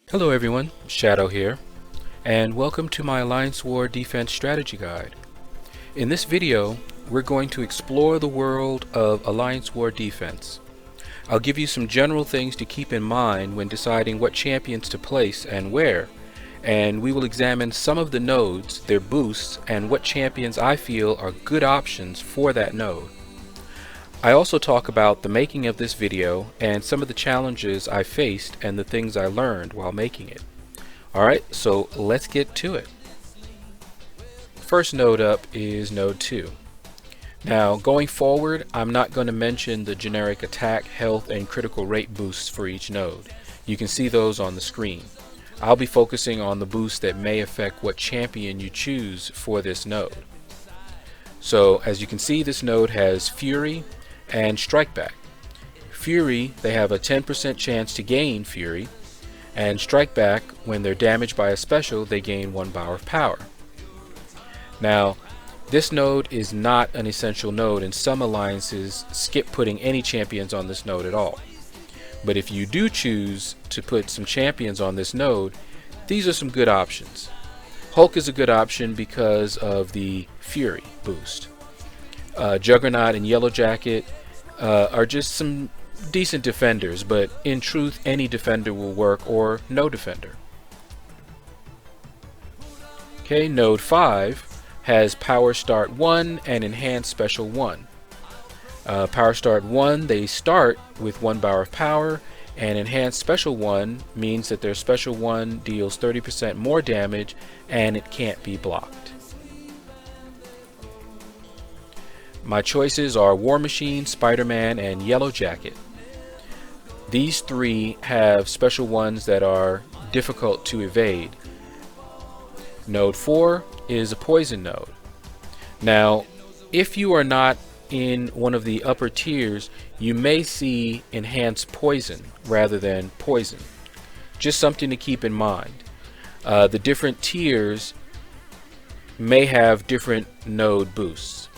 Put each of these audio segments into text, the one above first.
Hello everyone, Shaedow here, and welcome to my Alliance War Defense Strategy Guide. In this video, we're going to explore the world of Alliance War Defense. I'll give you some general things to keep in mind when deciding what champions to place and where, and we will examine some of the nodes, their boosts, and what champions I feel are good options for that node. I also talk about the making of this video and some of the challenges I faced and the things I learned while making it. Alright, so let's get to it. First node up is node 2. Now going forward, I'm not going to mention the generic attack, health, and critical rate boosts for each node. You can see those on the screen. I'll be focusing on the boosts that may affect what champion you choose for this node. So as you can see, this node has Fury and Strike Back. Fury, they have a 10% chance to gain Fury, and Strike Back, when they're damaged by a special, they gain 1 bar of power. Now, this node is not an essential node, and some alliances skip putting any champions on this node at all. But if you do choose to put some champions on this node, these are some good options. Hulk is a good option because of the Fury boost. Juggernaut and Yellow Jacket are just some decent defenders, but in truth any defender will work, or no defender. Okay, node 5 has Power Start 1 and Enhanced Special 1. Power Start 1, they start with 1 bar of power, and Enhanced Special 1 means that their Special 1 deals 30% more damage and it can't be blocked. My choices are War Machine, Spider-Man, and Yellow Jacket. These three have special ones that are difficult to evade. Node 4 is a poison node. Now, if you are not in one of the upper tiers, you may see Enhanced Poison rather than Poison. Just something to keep in mind. The different tiers may have different node boosts.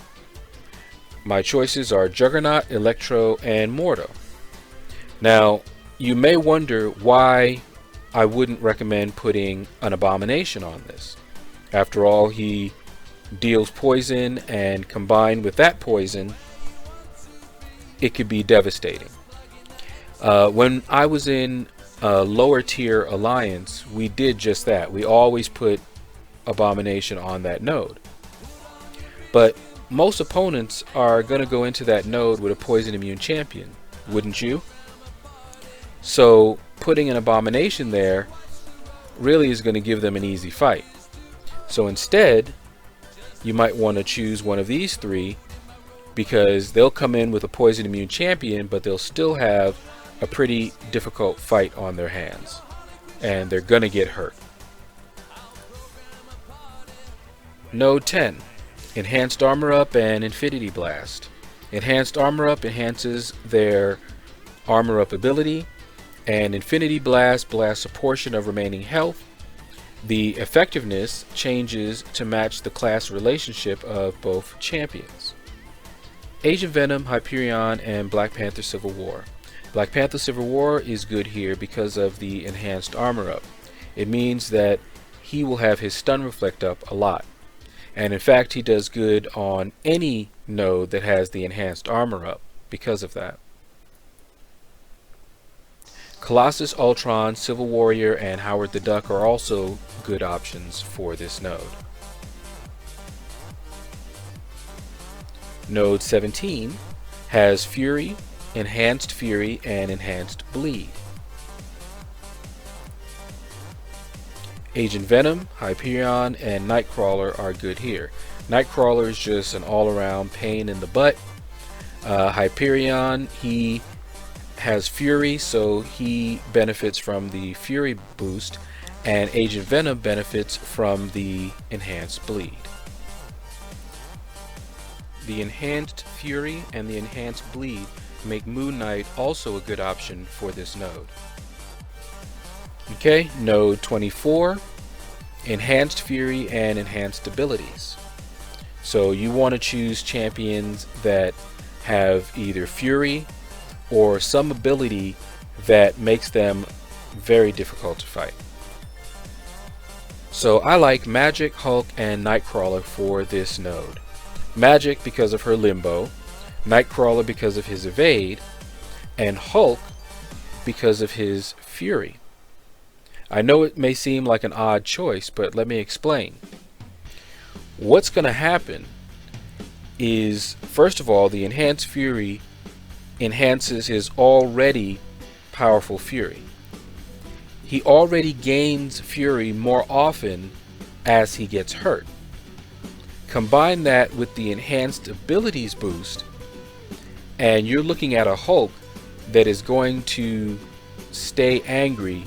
My choices are Juggernaut, Electro, and Mordo. Now, you may wonder why I wouldn't recommend putting an Abomination on this. After all, he deals poison, and combined with that poison, it could be devastating. When I was in a lower tier alliance, we did just that. We always put Abomination on that node. But most opponents are going to go into that node with a poison immune champion, wouldn't you? So putting an Abomination there really is going to give them an easy fight. So instead, you might want to choose one of these three, because they'll come in with a poison immune champion, but they'll still have a pretty difficult fight on their hands, and they're going to get hurt. Node 10. Enhanced Armor Up and Infinity Blast. Enhanced Armor Up enhances their Armor Up ability, and Infinity Blast blasts a portion of remaining health. The effectiveness changes to match the class relationship of both champions. Agent Venom, Hyperion, and Black Panther Civil War. Black Panther Civil War is good here because of the Enhanced Armor Up. It means that he will have his Stun Reflect up a lot. And in fact, he does good on any node that has the Enhanced Armor Up because of that. Colossus, Ultron, Civil Warrior, and Howard the Duck are also good options for this node. Node 17 has Fury, Enhanced Fury, and Enhanced Bleed. Agent Venom, Hyperion, and Nightcrawler are good here. Nightcrawler is just an all-around pain in the butt. Hyperion, he has Fury, so he benefits from the Fury boost, and Agent Venom benefits from the Enhanced Bleed. The Enhanced Fury and the Enhanced Bleed make Moon Knight also a good option for this node. Okay, node 24, Enhanced Fury and Enhanced Abilities. So you want to choose champions that have either Fury or some ability that makes them very difficult to fight. So I like Magic, Hulk, and Nightcrawler for this node. Magic because of her limbo, Nightcrawler because of his evade, and Hulk because of his fury. I know it may seem like an odd choice, but let me explain. What's going to happen is, first of all, the enhanced fury enhances his already powerful fury. He already gains fury more often as he gets hurt. Combine that with the enhanced abilities boost, and you're looking at a Hulk that is going to stay angry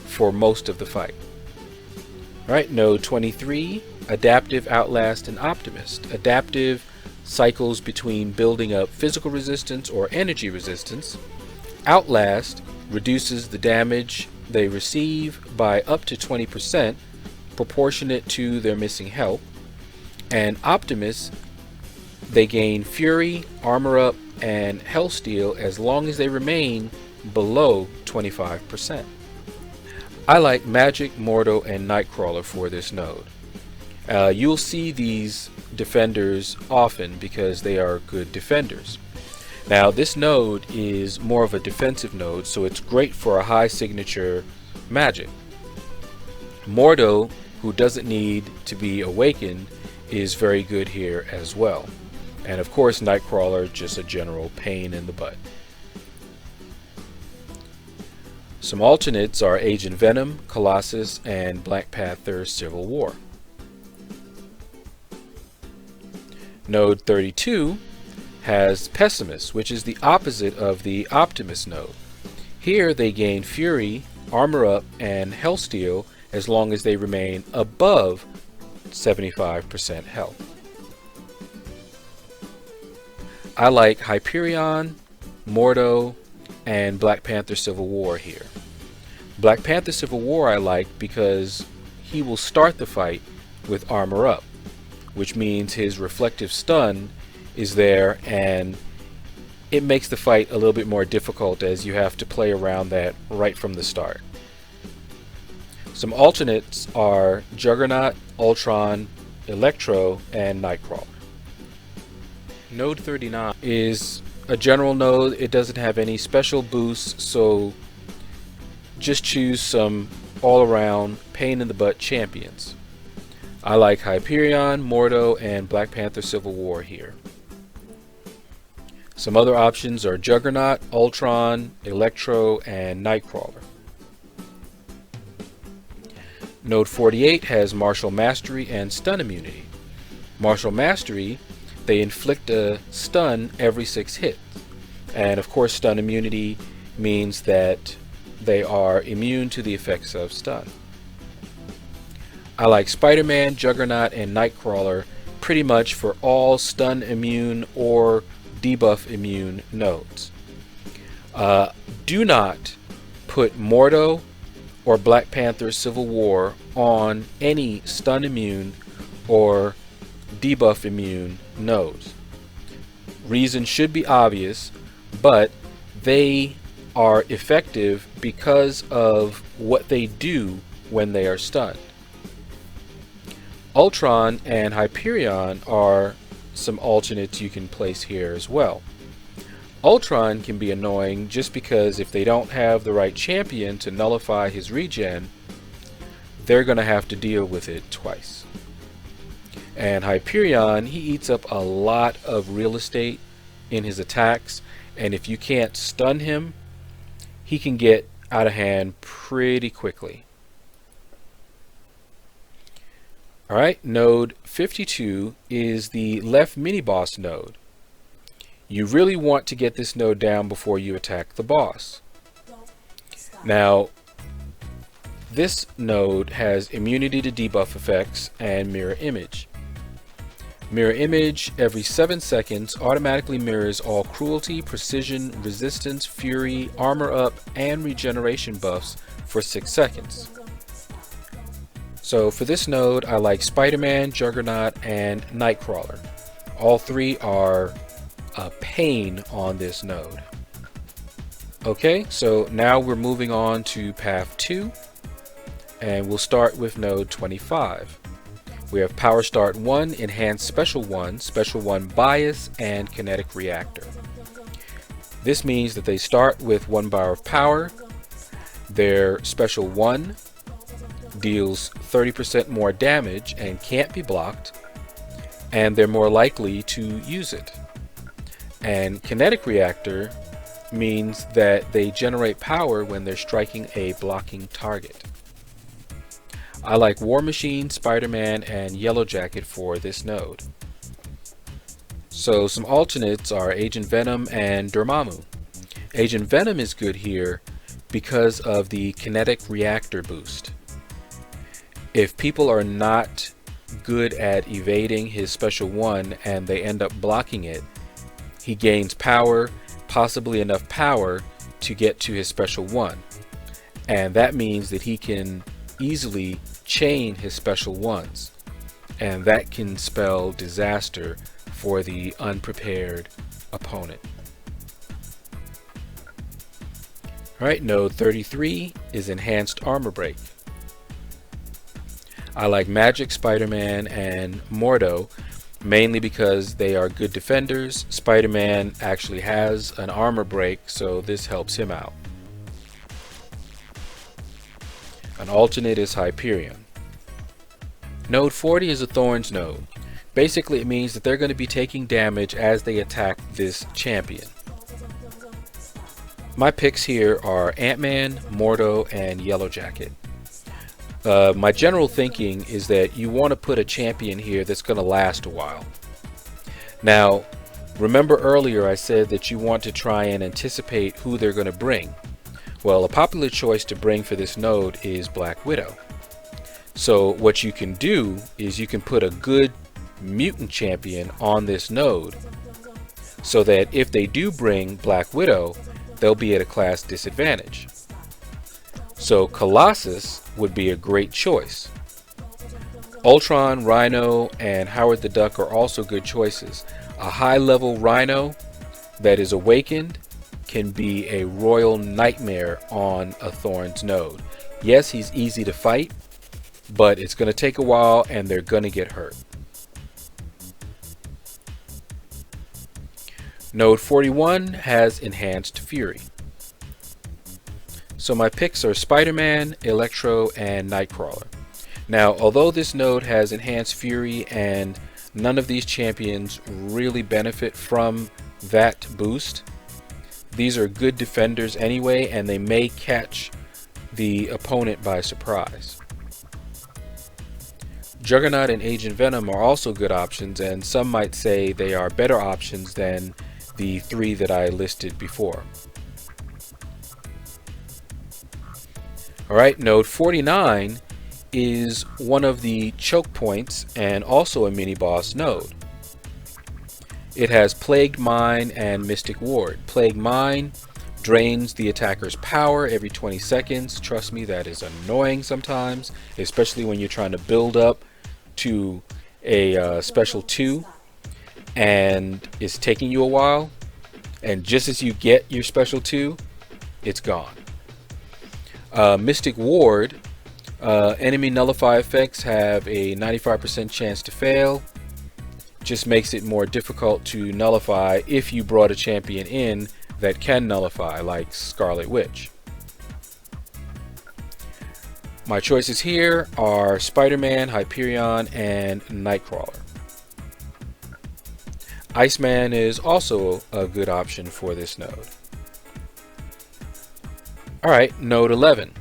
for most of the fight. Alright, node 23, Adaptive, Outlast, and Optimist. Adaptive cycles between building up physical resistance or energy resistance. Outlast reduces the damage they receive by up to 20%, proportionate to their missing health. And Optimist, they gain Fury, Armor Up, and Hellsteel as long as they remain below 25%. I like Magic, Mordo, and Nightcrawler for this node. You'll see these defenders often because they are good defenders. Now this node is more of a defensive node, so it's great for a high signature magic. Mordo, who doesn't need to be awakened, is very good here as well. And of course Nightcrawler, just a general pain in the butt. Some alternates are Agent Venom, Colossus, and Black Panther Civil War. Node 32 has Pessimist, which is the opposite of the Optimist node. Here they gain Fury, Armor Up, and Hellsteel as long as they remain above 75% health. I like Hyperion, Mordo, and Black Panther Civil War here. Black Panther Civil War I like because he will start the fight with Armor Up, which means his reflective stun is there, and it makes the fight a little bit more difficult as you have to play around that right from the start. Some alternates are Juggernaut, Ultron, Electro, and Nightcrawler. Node 39 is a general node. It doesn't have any special boosts, so just choose some all-around pain in the butt champions. I like Hyperion, Mordo, and Black Panther Civil War here. Some other options are Juggernaut, Ultron, Electro, and Nightcrawler. Node 48 has Martial Mastery and Stun Immunity. Martial Mastery, they inflict a stun every 6 hits. And of course Stun Immunity means that they are immune to the effects of stun. I like Spider-Man, Juggernaut, and Nightcrawler pretty much for all stun immune or debuff immune nodes. Do not put Mordo or Black Panther Civil War on any stun immune or debuff immune nodes. Reason should be obvious, but they are effective because of what they do when they are stunned. Ultron and Hyperion are some alternates you can place here as well. Ultron can be annoying just because if they don't have the right champion to nullify his regen, they're going to have to deal with it twice. And Hyperion, he eats up a lot of real estate in his attacks, and if you can't stun him, he can get out of hand pretty quickly. Alright, node 52 is the left mini-boss node. You really want to get this node down before you attack the boss. Now, this node has immunity to debuff effects and mirror image. Mirror image every 7 seconds automatically mirrors all cruelty, precision, resistance, fury, armor up, and regeneration buffs for 6 seconds. So for this node, I like Spider-Man, Juggernaut, and Nightcrawler. All three are a pain on this node. Okay, so now we're moving on to path 2, and we'll start with node 25. We have Power Start 1, Enhanced Special 1 Bias, and Kinetic Reactor. This means that they start with 1 bar of power. Their Special 1 deals 30% more damage and can't be blocked, and they're more likely to use it. And Kinetic Reactor means that they generate power when they're striking a blocking target. I like War Machine, Spider-Man, and Yellow Jacket for this node. So some alternates are Agent Venom and Dormammu. Agent Venom is good here because of the Kinetic Reactor boost. If people are not good at evading his Special 1 and they end up blocking it, he gains power, possibly enough power to get to his Special 1. And that means that he can easily chain his Special 1s. And that can spell disaster for the unprepared opponent. Alright, node 33 is Enhanced Armor Break. I like Magic, Spider-Man, and Mordo, mainly because they are good defenders. Spider-Man actually has an armor break, so this helps him out. An alternate is Hyperion. Node 40 is a Thorns node. Basically, it means that they're going to be taking damage as they attack this champion. My picks here are Ant-Man, Mordo, and Yellow Jacket. My general thinking is that you want to put a champion here that's going to last a while. Now, remember earlier I said that you want to try and anticipate who they're going to bring. Well, a popular choice to bring for this node is Black Widow. So what you can do is you can put a good mutant champion on this node so that if they do bring Black Widow, they'll be at a class disadvantage. So Colossus would be a great choice. Ultron, Rhino, and Howard the Duck are also good choices. A high-level Rhino that is awakened can be a royal nightmare on a Thorns node. Yes, he's easy to fight, but it's going to take a while and they're going to get hurt. Node 41 has Enhanced Fury. So my picks are Spider-Man, Electro, and Nightcrawler. Now, although this node has Enhanced Fury and none of these champions really benefit from that boost, these are good defenders anyway, and they may catch the opponent by surprise. Juggernaut and Agent Venom are also good options, and some might say they are better options than the 3 that I listed before. Alright, node 49 is one of the choke points and also a mini boss node. It has Plagued Mine and Mystic Ward. Plagued Mine drains the attacker's power every 20 seconds. Trust me, that is annoying sometimes, especially when you're trying to build up to a Special 2 and it's taking you a while, and just as you get your Special 2, it's gone. Mystic Ward, enemy nullify effects have a 95% chance to fail. Just makes it more difficult to nullify if you brought a champion in that can nullify, like Scarlet Witch. My choices here are Spider-Man, Hyperion, and Nightcrawler. Iceman is also a good option for this node. Alright, node 11.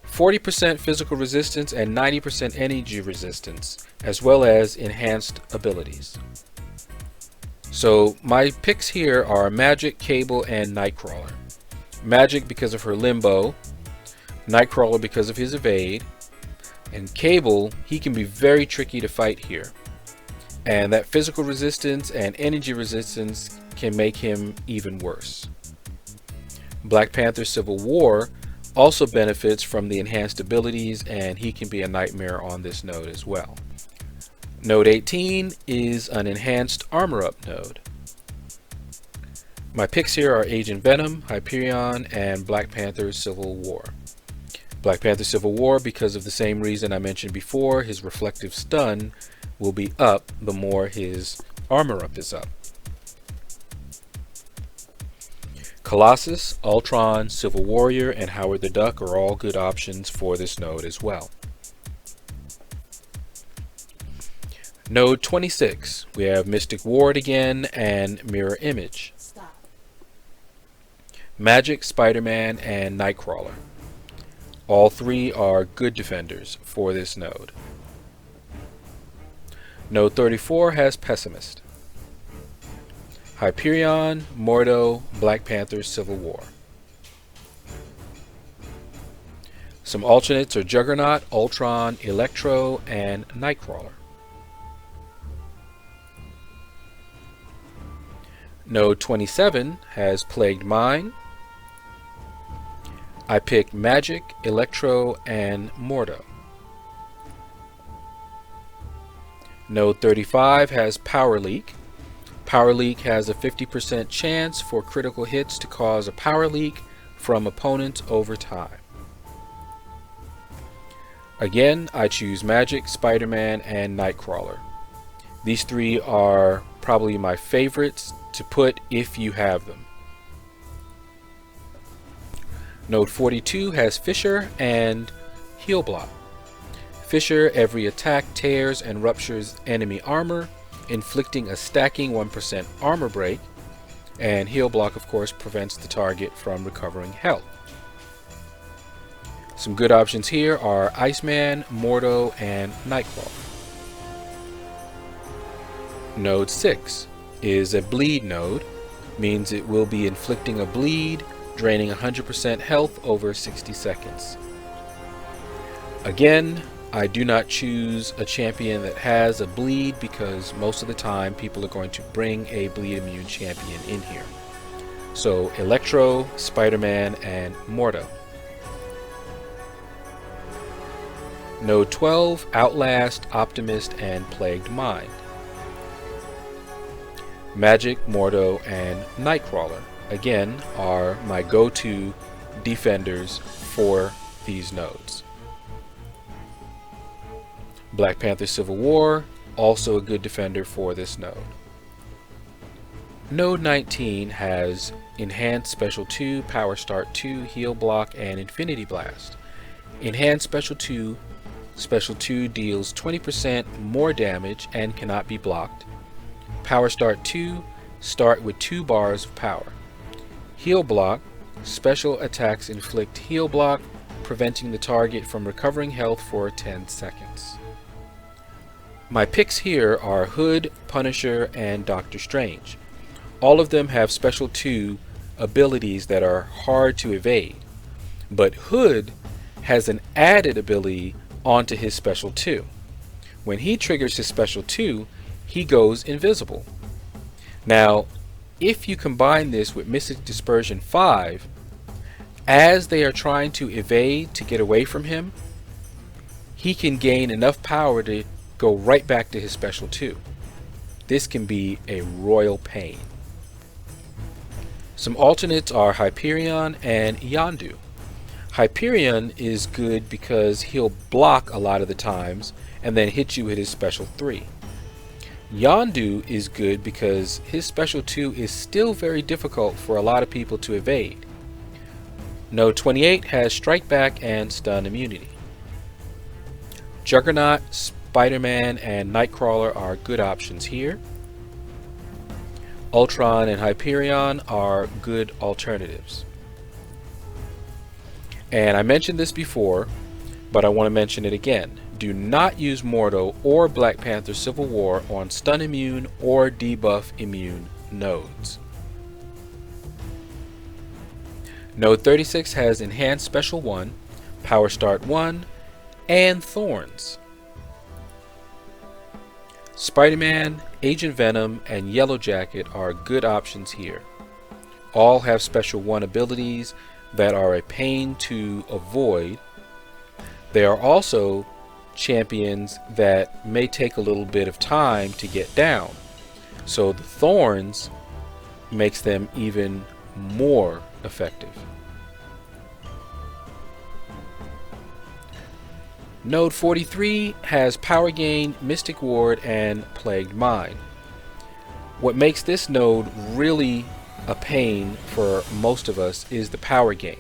40% physical resistance and 90% energy resistance, as well as enhanced abilities. So my picks here are Magic, Cable, and Nightcrawler. Magic because of her limbo, Nightcrawler because of his evade, and Cable, he can be very tricky to fight here. And that physical resistance and energy resistance can make him even worse. Black Panther Civil War also benefits from the enhanced abilities, and he can be a nightmare on this node as well. Node 18 is an enhanced armor up node. My picks here are Agent Venom, Hyperion, and Black Panther Civil War. Black Panther Civil War because of the same reason I mentioned before. His reflective stun will be up the more his armor up is up. Colossus, Ultron, Civil Warrior, and Howard the Duck are all good options for this node as well. Node 26, we have Mystic Ward again and Mirror Image. Stop. Magic, Spider-Man, and Nightcrawler. All three are good defenders for this node. Node 34 has Pessimist. Hyperion, Mordo, Black Panther, Civil War. Some alternates are Juggernaut, Ultron, Electro, and Nightcrawler. Node 27 has Plagued Mind. I picked Magic, Electro, and Mordo. Node 35 has Power Leak. Power Leak has a 50% chance for critical hits to cause a power leak from opponents over time. Again, I choose Magic, Spider-Man, and Nightcrawler. These three are probably my favorites to put if you have them. Node 42 has Fissure and Heal Block. Fissure, every attack tears and ruptures enemy armor, inflicting a stacking 1% armor break, and Heal Block of course prevents the target from recovering health. Some good options here are Iceman, Mordo, and Nightcrawler. Node 6 is a bleed node, means it will be inflicting a bleed, draining 100% health over 60 seconds. Again, I do not choose a champion that has a bleed because most of the time people are going to bring a bleed immune champion in here. So Electro, Spider-Man, and Mordo. Node 12, Outlast, Optimist, and Plagued Mind. Magic, Mordo, and Nightcrawler, again, are my go-to defenders for these nodes. Black Panther Civil War, also a good defender for this node. Node 19 has Enhanced Special 2, Power Start 2, Heal Block, and Infinity Blast. Enhanced Special 2 deals 20% more damage and cannot be blocked. Power Start 2, start with 2 bars of power. Heal Block, special attacks inflict heal block, preventing the target from recovering health for 10 seconds. My picks here are Hood, Punisher, and Doctor Strange. All of them have Special 2 abilities that are hard to evade, but Hood has an added ability onto his Special 2. When he triggers his Special 2, he goes invisible. Now, if you combine this with Mystic Dispersion 5, as they are trying to evade to get away from him, he can gain enough power to go right back to his Special 2. This can be a royal pain. Some alternates are Hyperion and Yondu. Hyperion is good because he'll block a lot of the times and then hit you with his Special 3. Yondu is good because his Special 2 is still very difficult for a lot of people to evade. Node 28 has Strike Back and Stun Immunity. Juggernaut, Spider-Man, and Nightcrawler are good options here. Ultron and Hyperion are good alternatives. And I mentioned this before, but I want to mention it again. Do not use Mordo or Black Panther Civil War on Stun Immune or Debuff Immune nodes. Node 36 has Enhanced Special 1, Power Start 1, and Thorns. Spider-Man, Agent Venom, and Yellow Jacket are good options here. All have Special 1 abilities that are a pain to avoid. They are also champions that may take a little bit of time to get down. So the Thorns makes them even more effective. Node 43 has Power Gain, Mystic Ward, and Plagued Mind. What makes this node really a pain for most of us is the power gain.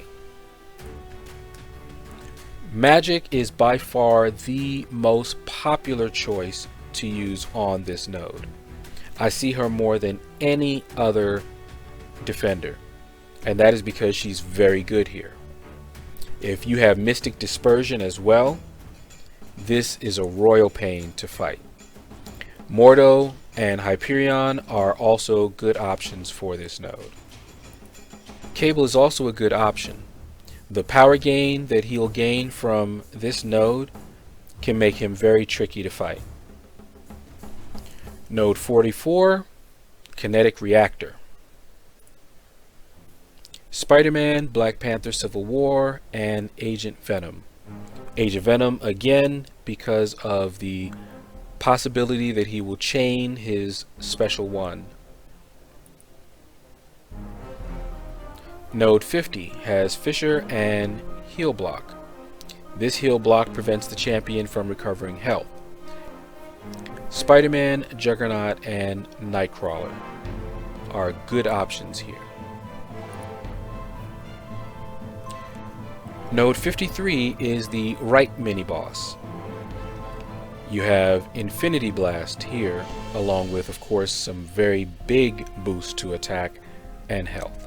Magic is by far the most popular choice to use on this node. I see her more than any other defender, and that is because she's very good here. If you have Mystic Dispersion as well, this is a royal pain to fight. Mordo and Hyperion are also good options for this node. Cable is also a good option. The power gain that he'll gain from this node can make him very tricky to fight. Node 44, Kinetic Reactor. Spider-Man, Black Panther Civil War, and Agent Venom. Agent Venom again because of the possibility that he will chain his special one. Node 50 has Fisher and Heal Block. This heal block prevents the champion from recovering health. Spider-Man, Juggernaut, and Nightcrawler are good options here. Node 53 is the right mini-boss. You have Infinity Blast here, along with, of course, some very big boosts to attack and health.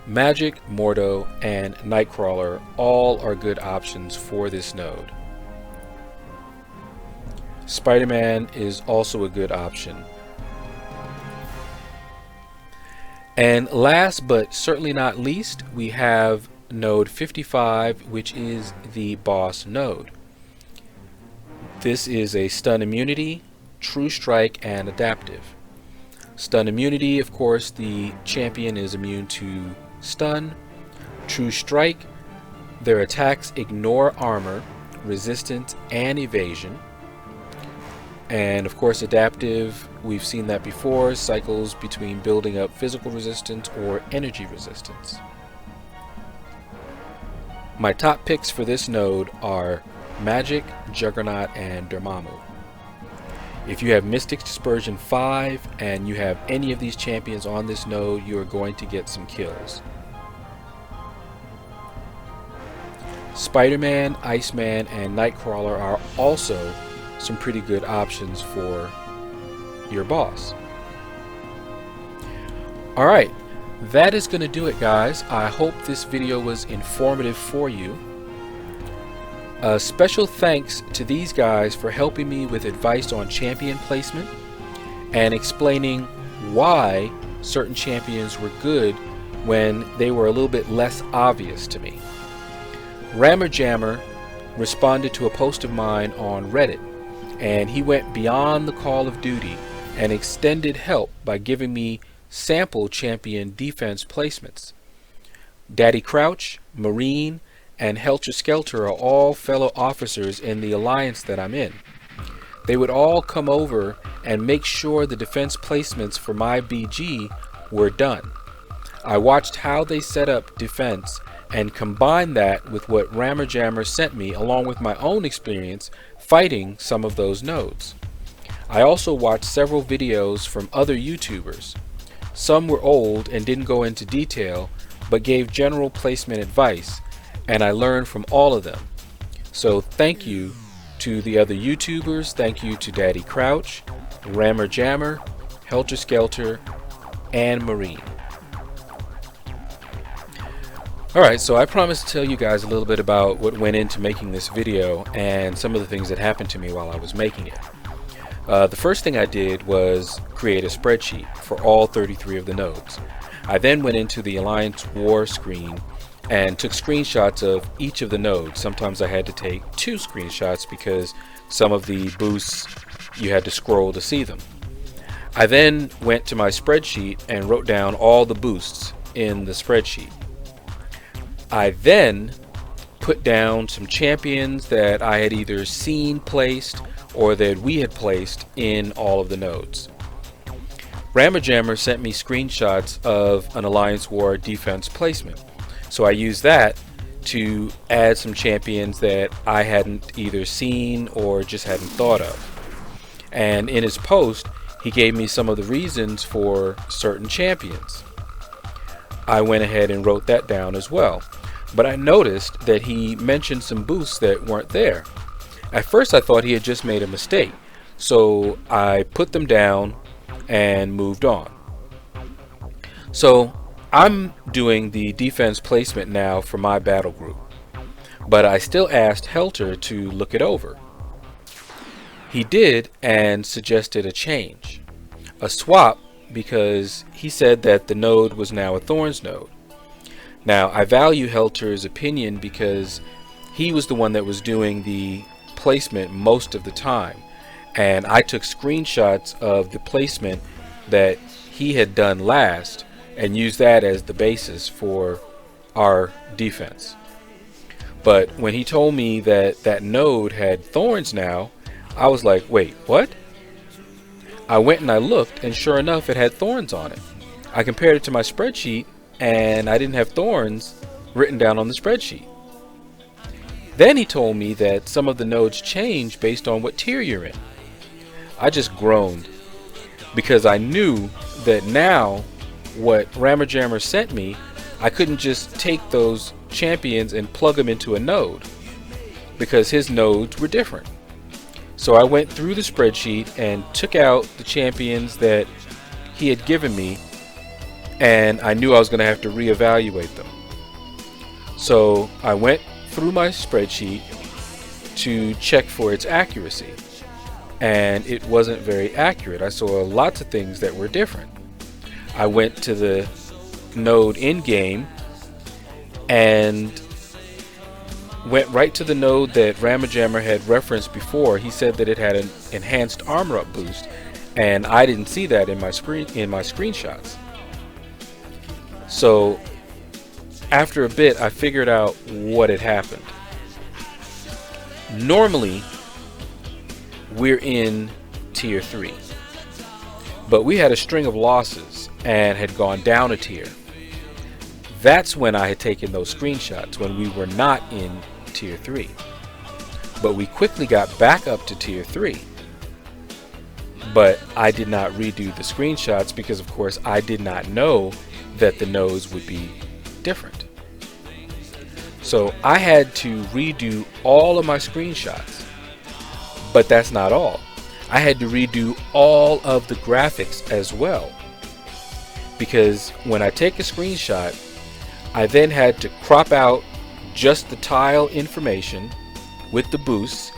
Magic, Mordo, and Nightcrawler all are good options for this node. Spider-Man is also a good option. And last but certainly not least, we have node 55, which is the boss node. This is a stun immunity, true strike, and adaptive. Stun immunity, of course, the champion is immune to stun. True strike, their attacks ignore armor, resistance, and evasion. And of course, adaptive, we've seen that before, cycles between building up physical resistance or energy resistance. My top picks for this node are Magic, Juggernaut, and Dormammu. If you have Mystic Dispersion 5 and you have any of these champions on this node, you are going to get some kills. Spider-Man, Iceman, and Nightcrawler are also some pretty good options for your boss. Alright, that is going to do it, guys. I hope this video was informative for you. A special thanks to these guys for helping me with advice on champion placement and explaining why certain champions were good when they were a little bit less obvious to me. Rammer Jammer responded to a post of mine on Reddit, and he went beyond the call of duty and extended help by giving me sample champion defense placements. Daddy Crouch, Marine, and Helter Skelter are all fellow officers in the alliance that I'm in. They would all come over and make sure the defense placements for my BG were done. I watched how they set up defense and combined that with what Rammer Jammer sent me along with my own experience fighting some of those nodes. I also watched several videos from other YouTubers. Some were old and didn't go into detail, but gave general placement advice, and I learned from all of them. So thank you to the other YouTubers, thank you to Daddy Crouch, Rammer Jammer, Helter Skelter, and Marine. Alright, so I promised to tell you guys a little bit about what went into making this video and some of the things that happened to me while I was making it. The first thing I did was create a spreadsheet for all 33 of the nodes. I then went into the Alliance War screen and took screenshots of each of the nodes. Sometimes I had to take 2 screenshots because some of the boosts you had to scroll to see them. I then went to my spreadsheet and wrote down all the boosts in the spreadsheet. I then put down some champions that I had either seen placed or that we had placed in all of the nodes. Ramajammer sent me screenshots of an Alliance War defense placement. So I used that to add some champions that I hadn't either seen or just hadn't thought of. And in his post, he gave me some of the reasons for certain champions. I went ahead and wrote that down as well. But I noticed that he mentioned some boosts that weren't there. At first I thought he had just made a mistake, so I put them down and moved on. So I'm doing the defense placement now for my battle group, but I still asked Helter to look it over. He did and suggested a change, a swap, because he said that the node was now a Thorns node. Now I value Helter's opinion because he was the one that was doing the placement most of the time, and I took screenshots of the placement that he had done last and used that as the basis for our defense. But when he told me that that node had Thorns now, I was like, wait, what? I went and I looked, and sure enough, it had Thorns on it. I compared it to my spreadsheet, and I didn't have Thorns written down on the spreadsheet. Then he told me that some of the nodes change based on what tier you're in. I just groaned, because I knew that now what Ramajammer sent me, I couldn't just take those champions and plug them into a node, because his nodes were different. So I went through the spreadsheet and took out the champions that he had given me, and I knew I was going to have to reevaluate them. So I went through my spreadsheet to check for its accuracy, and it wasn't very accurate. I saw lots of things that were different. I went to the node in game and went right to the node that Ramajammer had referenced before. He said that it had an enhanced armor up boost, and I didn't see that in my screenshots. So after a bit, I figured out what had happened. Normally we're in tier 3, but we had a string of losses and had gone down a tier. That's when I had taken those screenshots, when we were not in tier 3. But we quickly got back up to tier 3. But I did not redo the screenshots because, of course, I did not know that the nodes would be different. So I had to redo all of my screenshots. But that's not all. I had to redo all of the graphics as well. Because when I take a screenshot, I then had to crop out just the tile information with the boosts.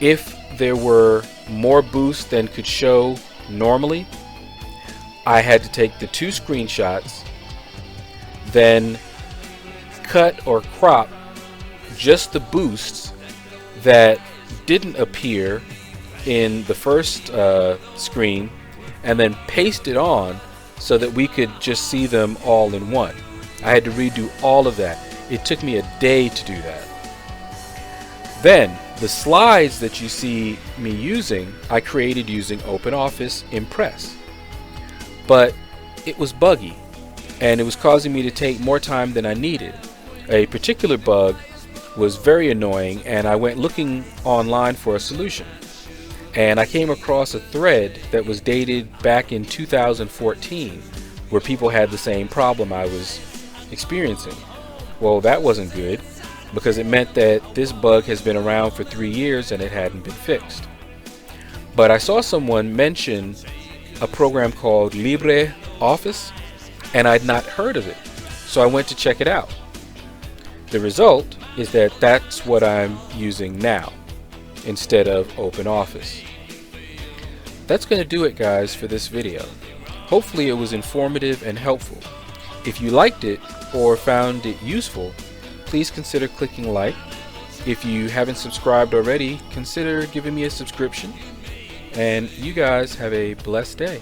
If there were more boosts than could show normally, I had to take the 2 screenshots, then cut or crop just the boosts that didn't appear in the first screen, and then paste it on so that we could just see them all in one. I had to redo all of that. It took me a day to do that. Then the slides that you see me using, I created using OpenOffice Impress. But it was buggy, and it was causing me to take more time than I needed. A particular bug was very annoying, and I went looking online for a solution. And I came across a thread that was dated back in 2014 where people had the same problem I was experiencing. Well, that wasn't good, because it meant that this bug has been around for 3 years and it hadn't been fixed. But I saw someone mention a program called LibreOffice, and I'd not heard of it, so I went to check it out. The result is that that's what I'm using now instead of OpenOffice. That's going to do it, guys, for this video. Hopefully it was informative and helpful. If you liked it or found it useful, please consider clicking like. If you haven't subscribed already, consider giving me a subscription. And you guys have a blessed day.